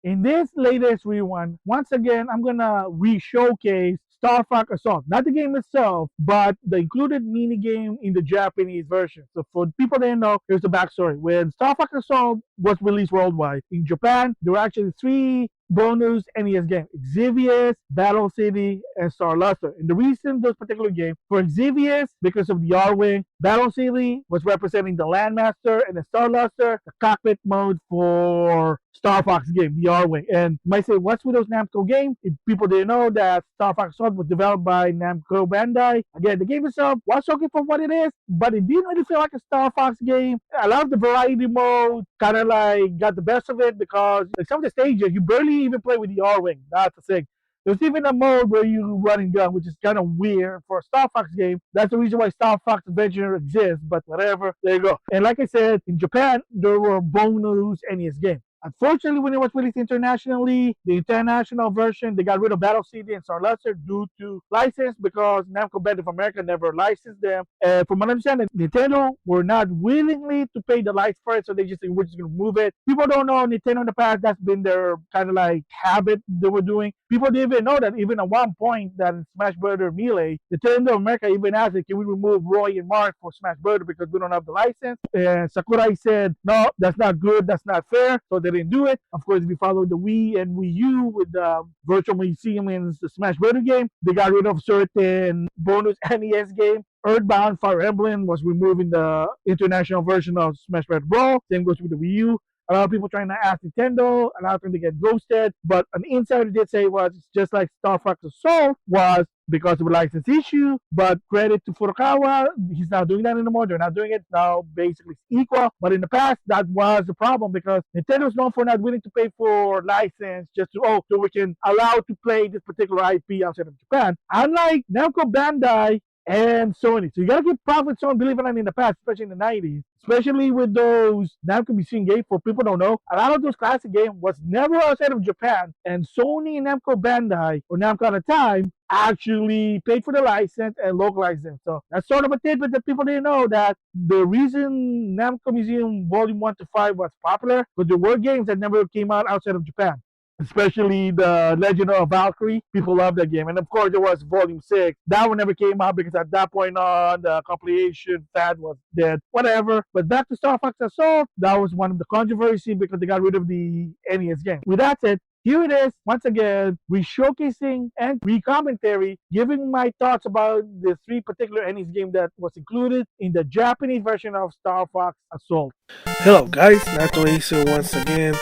In this latest rerun, once again, I'm gonna re-showcase Starfox Assault. Not the game itself, but the included mini game in the Japanese version. So for people that don't know, here's the backstory. When Starfox Assault was released worldwide, in Japan, there were actually three bonus NES games: Xevious, Battle City, and Star Luster. And the reason those particular games, for Xevious, because of the R-Wing, Battle City was representing the Landmaster, and the Star Luster, the cockpit mode for Star Fox game, the R-Wing. And you might say, what's with those Namco games? If people didn't know that Starfox Assault was developed by Namco Bandai. Again, the game itself was okay for what it is, but it didn't really feel like a Star Fox game. I love the variety mode, kind of like got the best of it because like some of the stages, you barely even play with the R-Wing. That's the thing. There's even a mode where you run and gun, which is kind of weird for a Star Fox game. That's the reason why Star Fox Adventure exists, but whatever, there you go. And like I said, in Japan, there were bonus NES games. Unfortunately, when it was released internationally, the international version, they got rid of Battle City and Star Luster due to license because Namco Bandai of America never licensed them. And from what I understand, Nintendo were not willingly to pay the license for it, so they just said, we're just going to move it. People don't know Nintendo in the past, that's been their kind of like habit they were doing. People didn't even know that even at one point that in Smash Bros. Melee, Nintendo of America even asked, can we remove Roy and Mark for Smash Bros. Because we don't have the license? And Sakurai said, no, that's not good, that's not fair. So they didn't do it. Of course, if you follow the Wii and Wii U with the Virtual Museum and the Smash Bros. Game, they got rid of certain bonus NES game. Earthbound Fire Emblem was removing the international version of Smash Bros. Brawl. Same goes with the Wii U. A lot of people trying to ask Nintendo, a lot of them to get ghosted, but an insider did say it was just like Starfox Assault was because of a license issue, but credit to Furukawa, he's not doing that anymore. They're not doing it now, basically it's equal, but in the past, that was the problem because Nintendo is known for not willing to pay for license just to, so we can allow to play this particular IP outside of Japan. Unlike Namco Bandai and Sony. So you gotta give props to Sony, believe it or not, in the past, especially in the 90s, especially with those Namco Museum games. For people don't know, a lot of those classic games was never outside of Japan, and Sony and Namco Bandai, or Namco at the time, actually paid for the license and localized them. So that's sort of a tidbit that people didn't know, that the reason Namco Museum Volume 1 to 5 was popular was there were games that never came out outside of Japan. Especially the Legend of Valkyrie. People love that game. And of course, there was Volume 6. That one never came out because at that point on, the compilation fad was dead. Whatever. But back to Starfox Assault, that was one of the controversy because they got rid of the NES game. With that said, here it is, once again, re-showcasing and re-commentary, giving my thoughts about the three particular NES game that was included in the Japanese version of Starfox Assault. Hello guys, Nato Acer once again,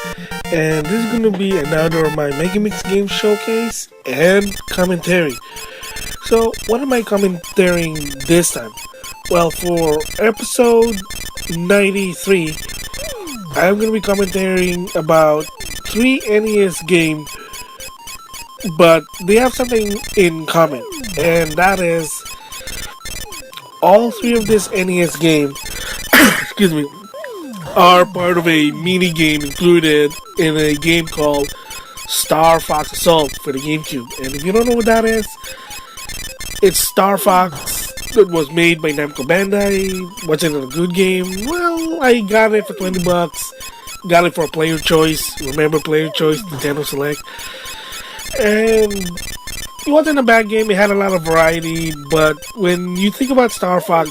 and this is going to be another of my Mega Mix game showcase and commentary. So, what am I commentating this time? Well, for episode 93, I'm going to be commentating about three NES games, but they have something in common, and that is all three of this NES game excuse me, are part of a mini game included in a game called Starfox Assault for the GameCube. And if you don't know what that is, it's Star Fox that was made by Namco Bandai. Wasn't it a good game? Well, I got it for $20. Got it for player choice. Remember player choice, Nintendo Select. And it wasn't a bad game. It had a lot of variety. But when you think about Star Fox,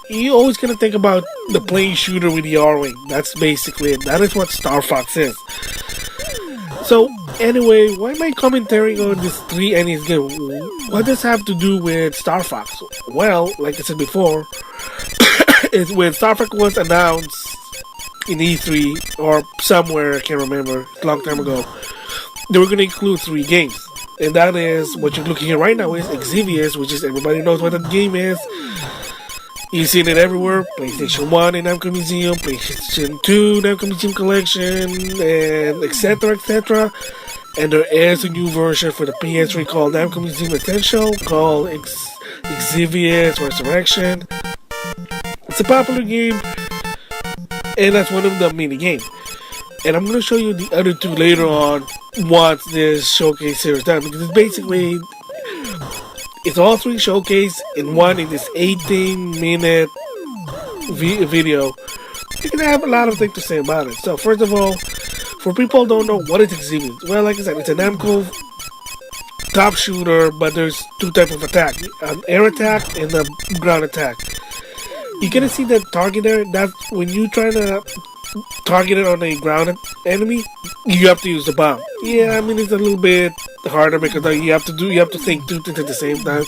you always gonna think about the playing shooter with the R-Wing. That's basically it. That is what Star Fox is. So, anyway, why am I commentating on this three NES game? What does that have to do with Star Fox? Well, like I said before, is when Star Fox was announced in E3 or somewhere, I can't remember, a long time ago, they were going to include three games. And that is, what you're looking at right now is Xevious, which is, everybody knows what that game is. You've seen it everywhere. PlayStation 1 in Namco Museum, PlayStation 2 Namco Museum Collection, and etc, etc. And there is a new version for the PS3 called Namco Museum Essential, called Xevious Resurrection. It's a popular game, and that's one of the mini games. And I'm going to show you the other two later on once this showcase series is done, because it's basically, it's all three showcase in one in this 18-minute video, you're gonna have a lot of things to say about it. So first of all, for people who don't know what is Xevious, well, like I said, it's a Namco top shooter, but there's two types of attack: an air attack and a ground attack. You gonna see that target there? That's when you try to target it on a ground enemy, you have to use the bomb. Yeah, I mean it's a little bit harder because you have to think two things at the same time.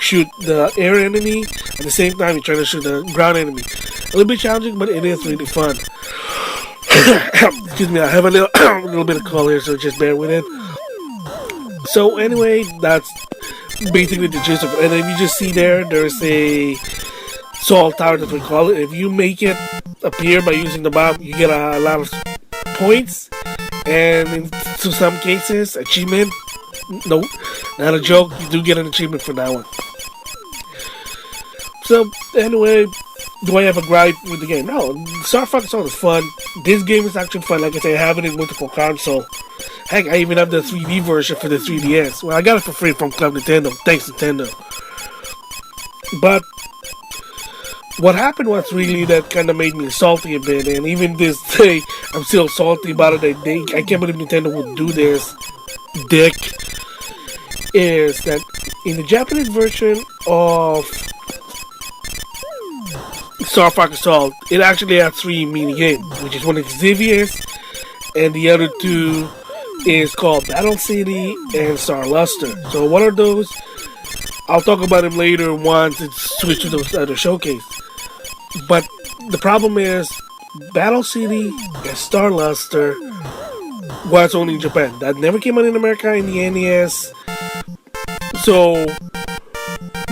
Shoot the air enemy at the same time you're trying to shoot the ground enemy. A little bit challenging, but it is really fun. Excuse me, I have a little a little bit of cold here, so just bear with it. So anyway, that's basically the gist of it. And then you just see there's a salt tower that we call it. If you make it appear by using the bomb, you get a lot of points, and in some cases, achievement. Nope, not a joke. You do get an achievement for that one. So anyway, do I have a gripe with the game? No, Starfox Assaults is fun. This game is actually fun. Like I say, I have it in multiple console. Heck, I even have the 3D version for the 3DS. Well, I got it for free from Club Nintendo. Thanks, Nintendo. But what happened was really that kind of made me salty a bit, and even this day, I'm still salty about it. I can't believe Nintendo would do this. Dick. Is that in the Japanese version of Starfox Assault, it actually has 3 mini games, which is one is Xevious, and the other 2 is called Battle City and Star Luster. So what are those? I'll talk about them later once it's switched to those other showcase. But the problem is, Battle City and Star Luster was only in Japan. That never came out in America in the NES. So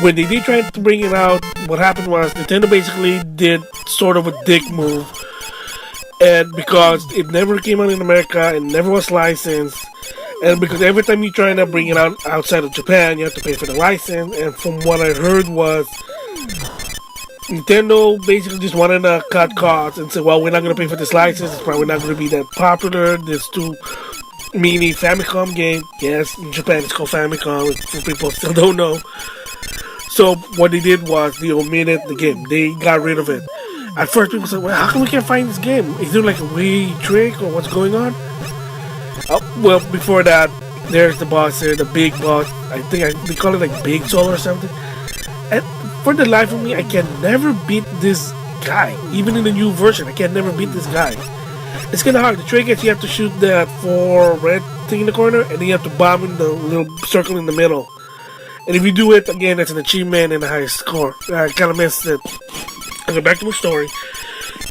when they did try to bring it out, what happened was Nintendo basically did sort of a dick move. And because it never came out in America and never was licensed, and because every time you try to bring it out outside of Japan, you have to pay for the license. And from what I heard was, Nintendo basically just wanted to cut costs and say, well, we're not going to pay for this license. It's probably not going to be that popular. There's 2 mini Famicom game. Yes, in Japan it's called Famicom, for people who still don't know. So what they did was they omitted the game. They got rid of it. At first people said, well, how come we can't find this game? Is there like a way trick or what's going on? Well, before that, there's the boss here, the big boss. I think they call it like Big Soul or something. And for the life of me, I can never beat this guy. Even in the new version, I can never beat this guy. It's kind of hard. The trick is you have to shoot that 4 red thing in the corner, and then you have to bomb in the little circle in the middle. And if you do it, again, that's an achievement and a high score. I kind of missed it. Okay, back to my story.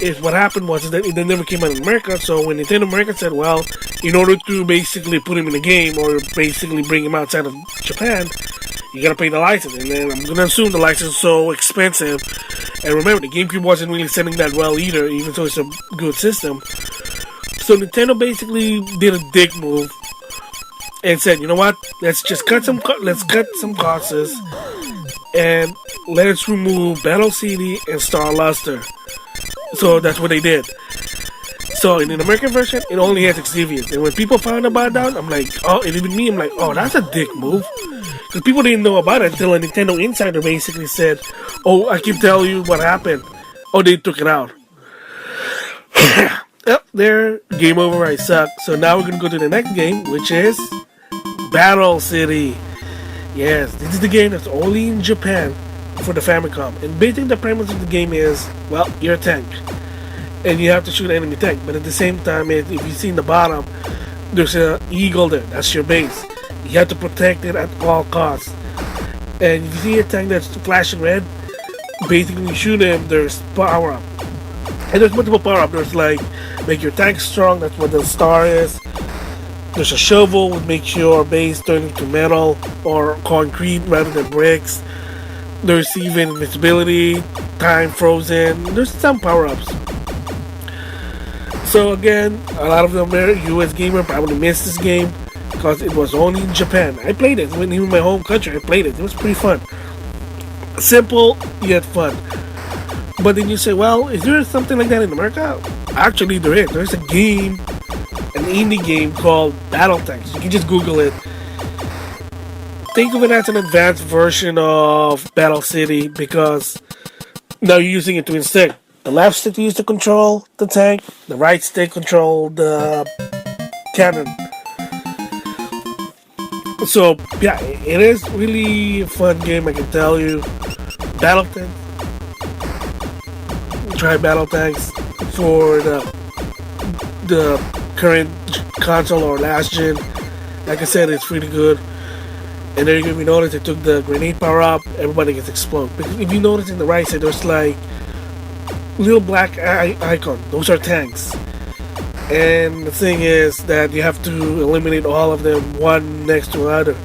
Is what happened was that it never came out in America, so when Nintendo America said, well, in order to basically put him in the game, or basically bring him outside of Japan, you gotta pay the license. And then I'm gonna assume the license is so expensive. And remember, the GameCube wasn't really selling that well either, even though it's a good system. So Nintendo basically did a dick move and said, you know what? Let's just cut some costs and let's remove Battle City and Star Luster. So that's what they did. So in the American version, it only has Xevious. And when people found about that, I'm like, oh, and even me, I'm like, oh, that's a dick move. Because people didn't know about it until a Nintendo insider basically said, oh, I can tell you what happened. Oh, they took it out. Yep, there, game over, I suck. So now we're going to go to the next game, which is Battle City. Yes, this is the game that's only in Japan for the Famicom. And basically the premise of the game is, well, you're a tank. And you have to shoot an enemy tank. But at the same time, if you see in the bottom, there's an eagle there. That's your base. You have to protect it at all costs. And if you see a tank that's flashing red, basically when you shoot him, there's power up. And there's multiple power up. There's like, make your tank strong, that's what the star is. There's a shovel, which makes your base turn into metal or concrete rather than bricks. There's even invincibility, time frozen. There's some power ups. So again, a lot of the US gamer probably missed this game because it was only in Japan. I played it when even in my home country. I played it. It was pretty fun. Simple yet fun. But then you say, well, is there something like that in America? Actually, there is. There's a game, an indie game called Battle Tanks. You can just Google it. Think of it as an advanced version of Battle City because now you're using it to instead The left stick used to control the tank, the right stick controlled the cannon. So yeah, it is really a fun game, I can tell you. Battle tank, try battle tanks for the current console or last gen. Like I said, it's really good. And then if you notice, they took the grenade power up. Everybody gets exploded. Because if you notice in the right side, there's like little black icon. Those are tanks. And the thing is that you have to eliminate all of them, one next to another.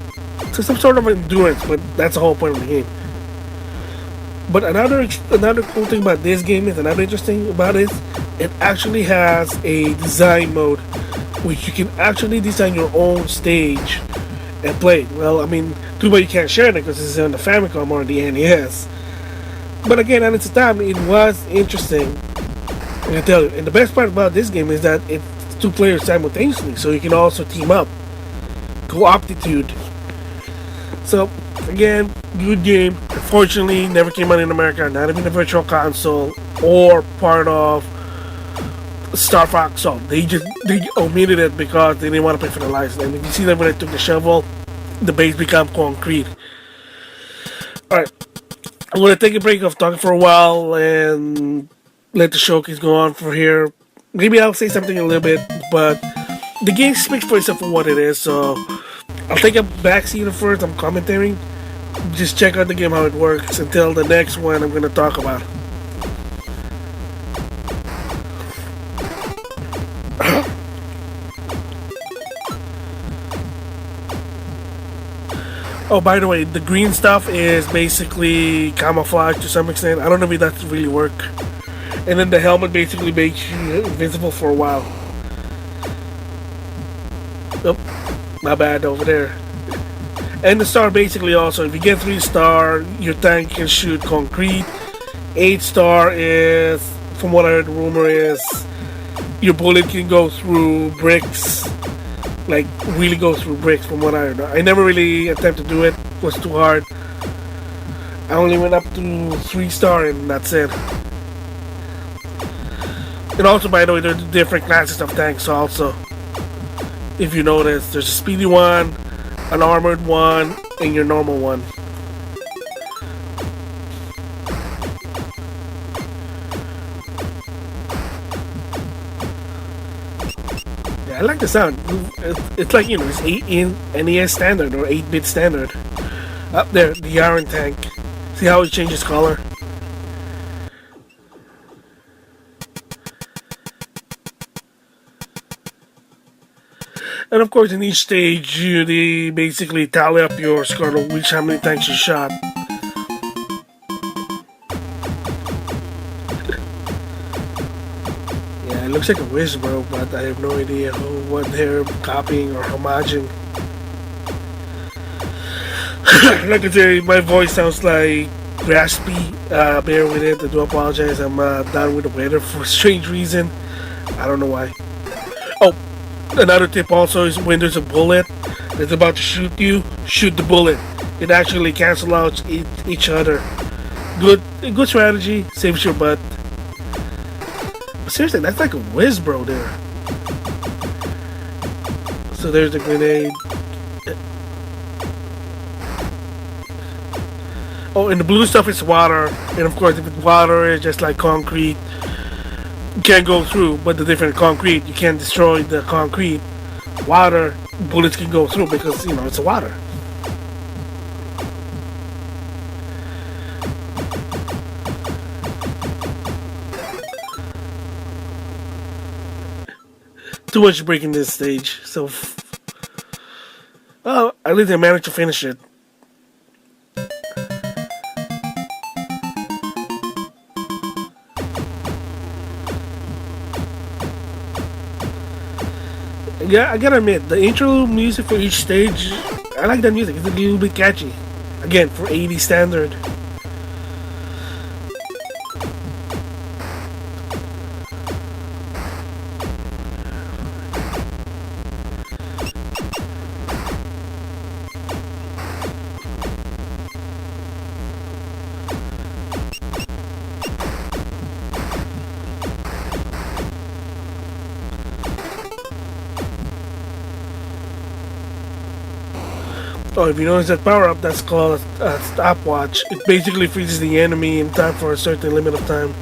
So some sort of endurance, but that's the whole point of the game. But another cool thing about this game is, another interesting about it, it actually has a design mode, which you can actually design your own stage and play it. Well, I mean, too bad you can't share it because it's on the Famicom or the NES. But again, at its time, it was interesting. I can tell you. And the best part about this game is that it's two players simultaneously, so you can also team up, co-optitude. So again, good game. Unfortunately, never came out in America. Not even a virtual console or part of Starfox Assaults. They omitted it because they didn't want to pay for the license. And if you see that when I took the shovel, the base became concrete. All right, I'm gonna take a break of talking for a while and let the showcase go on for here. Maybe I'll say something in a little bit, but the game speaks for itself for what it is. So I'll take a backseat first. I'm commentating. Just check out the game, how it works, until the next one I'm gonna talk about. Oh, by the way, the green stuff is basically camouflage to some extent. I don't know if that really work. And then the helmet basically makes you invisible for a while. Oh, my bad over there. And the star basically also, if you get 3-star, your tank can shoot concrete. 8-star is, from what I heard, the rumor is, your bullet can go through bricks. Like, really go through bricks, from what I heard. I never really attempted to do it. It was too hard. I only went up to 3-star and that's it. And also, by the way, there's different classes of tanks also. If you notice, there's a speedy one, an armored one, and your normal one. Yeah, I like the sound. It's like, you know, it's 8 in NES standard or 8-bit standard. Up there, the iron tank. See how it changes color? And of course, in each stage, they basically tally up your score, which how many times you shot. Yeah, it looks like a wish, bro, but I have no idea what they're copying or homaging. Like I say, my voice sounds like raspy. Bear with it. I do apologize. I'm down with the weather for a strange reason. I don't know why. Oh, another tip also is when there's a bullet that's about to shoot you, shoot the bullet. It actually cancels out each other. Good strategy, saves your butt. But seriously, that's like a whiz, bro. There. So there's the grenade. Oh, and the blue stuff is water, and of course, if it's water, it's just like concrete. You can't go through, but the different concrete, you can't destroy the concrete. Water, bullets can go through because, you know, it's water. Too much breaking this stage, so... Oh, at least I managed to finish it. Yeah, I gotta admit, the intro music for each stage, I like that music. It's a little bit catchy. Again, for 80 standard. Oh, if you notice that power up, that's called a stopwatch. It basically freezes the enemy in time for a certain limit of time.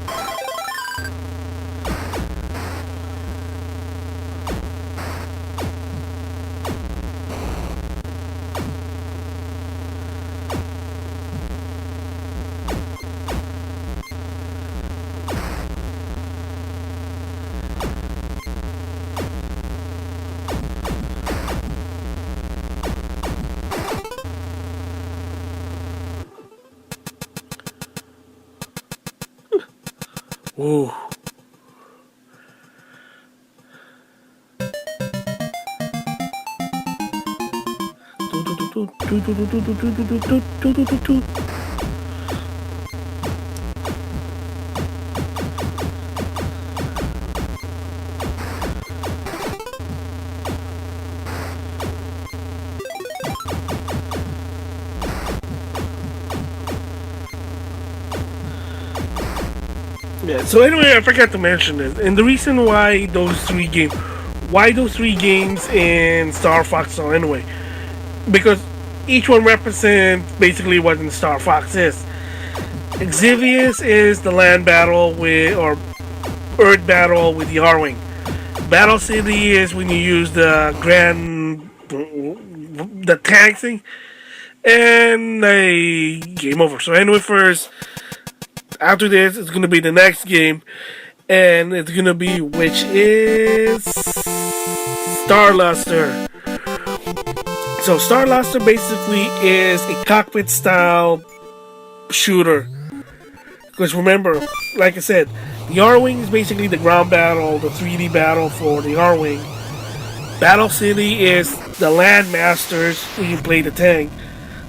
Ooh. Yeah, so anyway, I forgot to mention this. And the reason why those three games in Star Fox are anyway. Because each one represents basically what in Star Fox is. Xevious is the land battle with, or Earth battle with the R-Wing. Battle City is when you use the tank thing, and a game over. So anyway, first after this, it's gonna be the next game, and it's gonna be which is Starluster. So Starluster basically is a cockpit style shooter. Because remember, like I said, the R-Wing is basically the ground battle, the 3D battle for the R-Wing. Battle City is the land masters when you play the tank.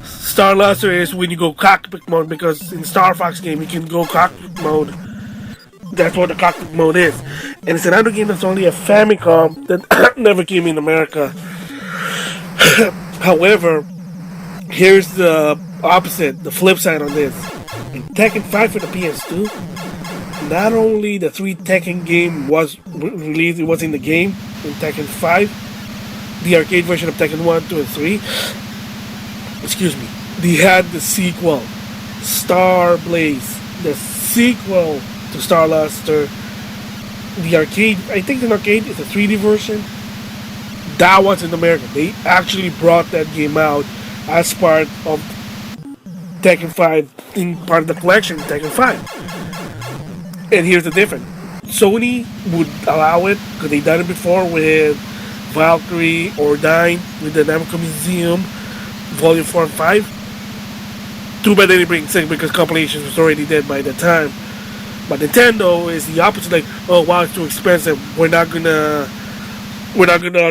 Starluster is when you go cockpit mode, because in Star Fox game you can go cockpit mode. That's what the cockpit mode is. And it's another game that's only a Famicom that never came in America. However, here's the opposite, the flip side on this. In Tekken 5 for the PS2, not only the 3 Tekken game was released, it was in the game in Tekken 5, the arcade version of Tekken 1, 2, and 3. Excuse me. They had the sequel, Star Blaze, the sequel to Starluster. The arcade, I think the arcade is a 3D version. That was in America. They actually brought that game out as part of Tekken 5, in part of the collection, Tekken 5. And here's the difference. Sony would allow it, because they done it before with Valkyrie or Dyne with the Namco Museum, Volume 4 and 5. Too bad they didn't bring 6 because compilations was already dead by the time. But Nintendo is the opposite, like, oh wow, it's too expensive, we're not gonna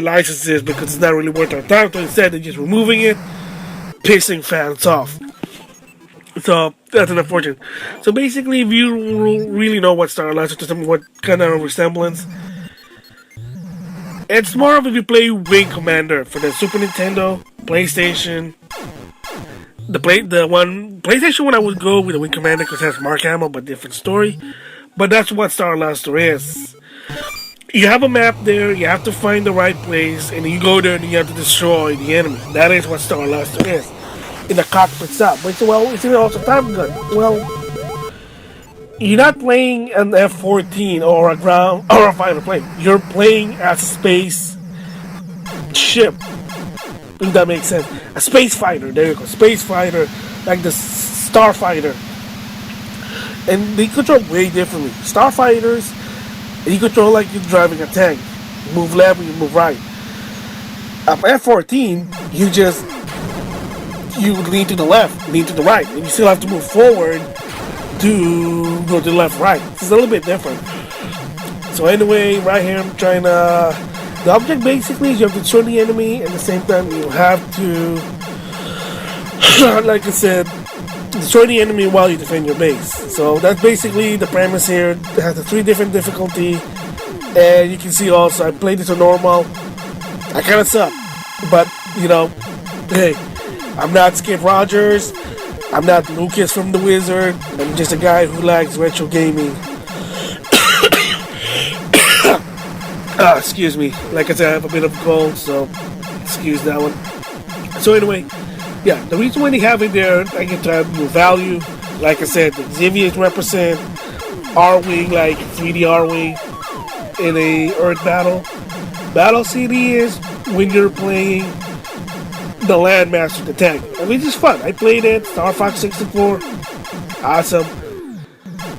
license this because it's not really worth our time. So instead they're just removing it, pissing fans off. So that's an unfortunate. So basically, if you really know what Starlight System, what kind of resemblance, it's more of if you play Wing Commander for the Super Nintendo, PlayStation. The PlayStation one I would go with the Wing Commander because it has Mark Hamill, but different story. But that's what Starluster is. You have a map there, you have to find the right place, and you go there and you have to destroy the enemy. That is what Starluster is. In the cockpit style. But isn't it also time gun? Well, you're not playing an F-14 or a ground or a fighter plane. You're playing as a space ship. If that makes sense. A space fighter. There you go. Space fighter, like the Starfighter. And they control way differently. Starfighters, you control like you're driving a tank. You move left and you move right. F-14, you lean to the left, lean to the right, and you still have to move forward to go to the left, right. It's a little bit different. So anyway, right here I'm trying to... The object basically is you have to destroy the enemy, and at the same time you have to, like I said, destroy the enemy while you defend your base. So that's basically the premise here. It has the 3 different difficulty, and you can see also I played this on normal. I kind of suck, but hey, I'm not Skip Rogers, I'm not Lucas from The Wizard, I'm just a guy who likes retro gaming. Excuse me, like I said, I have a bit of a cold, so excuse that one. So anyway, Yeah, the reason why they have it there, I get to have new value. Like I said, the Xevious represent R-Wing, like 3D R-Wing in a Earth battle. Battle CD is when you're playing the Landmaster, the tank. I mean, it's fun. I played it, Starfox 64, awesome.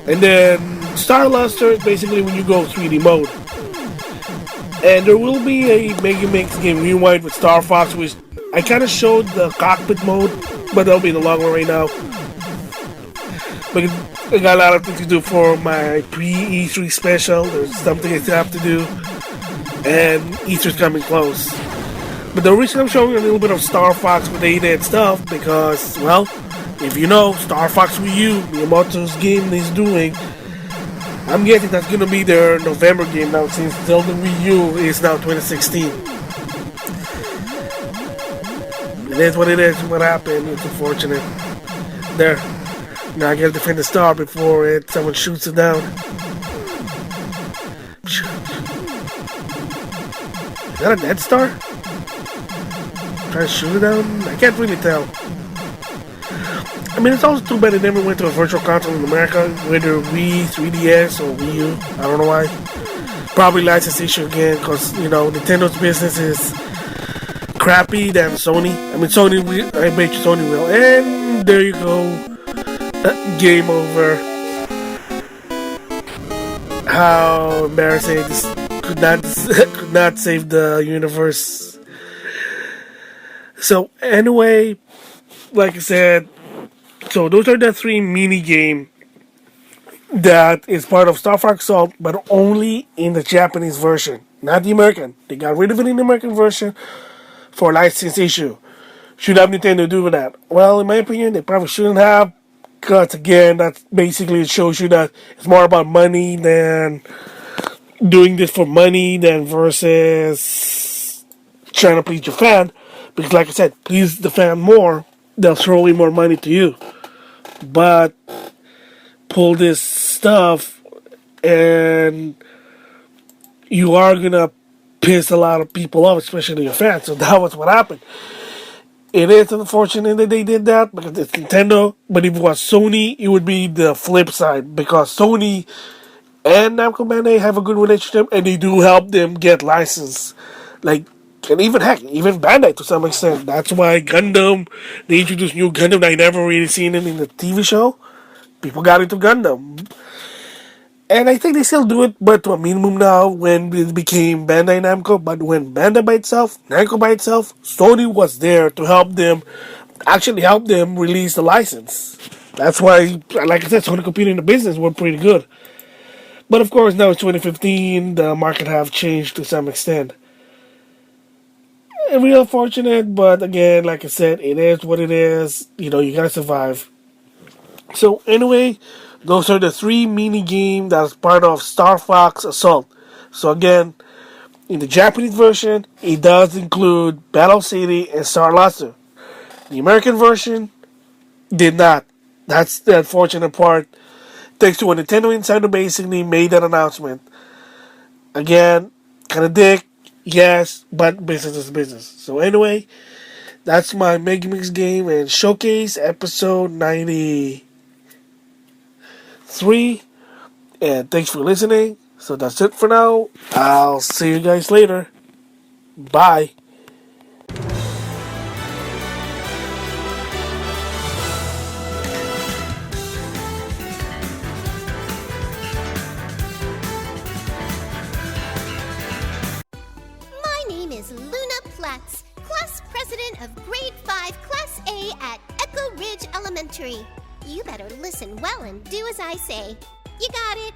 And then Star Luster is basically when you go 3D mode. And there will be a Mega Mix game rewind with Star Fox, which I kind of showed the cockpit mode, but that'll be in the long run right now. But I got a lot of things to do for my pre-E3 special. There's something I still have to do, and E3's coming close. But the reason I'm showing a little bit of Star Fox with 8 stuff, because, well, if you know, Star Fox Wii U, Miyamoto's game he's doing, I'm guessing that's going to be their November game now, since Zelda Wii U is now 2016. It is what it is, what happened, it's unfortunate. There. Now I gotta defend the star before someone shoots it down. Is that a dead star? Trying to shoot it down? I can't really tell. I mean, it's also too bad it never went to a virtual console in America, whether Wii, 3DS, or Wii U. I don't know why. Probably license issue again, because, you know, Nintendo's business is crappy than Sony. I mean, Sony, I bet you Sony will. And there you go. Game over. How embarrassing! This could not save the universe. So anyway, like I said, so those are the 3 mini game that is part of Starfox Assault, but only in the Japanese version, not the American. They got rid of it in the American version for license issue. Should have Nintendo do that? Well, in my opinion, they probably shouldn't have. Because again, that basically shows you that it's more about money than doing this for money than versus trying to please your fan. Because like I said, please the fan more, they'll throw in more money to you. But pull this stuff and you are gonna piss a lot of people off, especially your fans. So that was what happened. It is unfortunate that they did that because it's Nintendo, but if it was Sony, it would be the flip side because Sony and Namco Bandai have a good relationship and they do help them get licensed. Like, and even heck, even Bandai to some extent. That's why Gundam, they introduced new Gundam that I never really seen it in the TV show. People got into Gundam. And I think they still do it, but to a minimum now when it became Bandai Namco. But when Bandai by itself, Namco by itself, Sony was there to help them, actually help them release the license. That's why, like I said, Sony competing in the business were pretty good. But of course, now it's 2015, the market have changed to some extent. Real unfortunate, but again, like I said, it is what it is. You know, you gotta survive. So anyway, those are the 3 mini games that's part of Starfox Assault. So again, in the Japanese version, it does include Battle City and Star Luster. The American version did not. That's the unfortunate part. Thanks to a Nintendo Insider basically made that announcement. Again, kind of dick, yes, but business is business. So anyway, that's my Mega Mix game and showcase episode 93. And thanks for listening. So that's it for now. I'll see you guys later. Bye. My name is Luna Platts, class president of grade 5 class A at Echo Ridge Elementary. You better listen well and do as I say. You got it?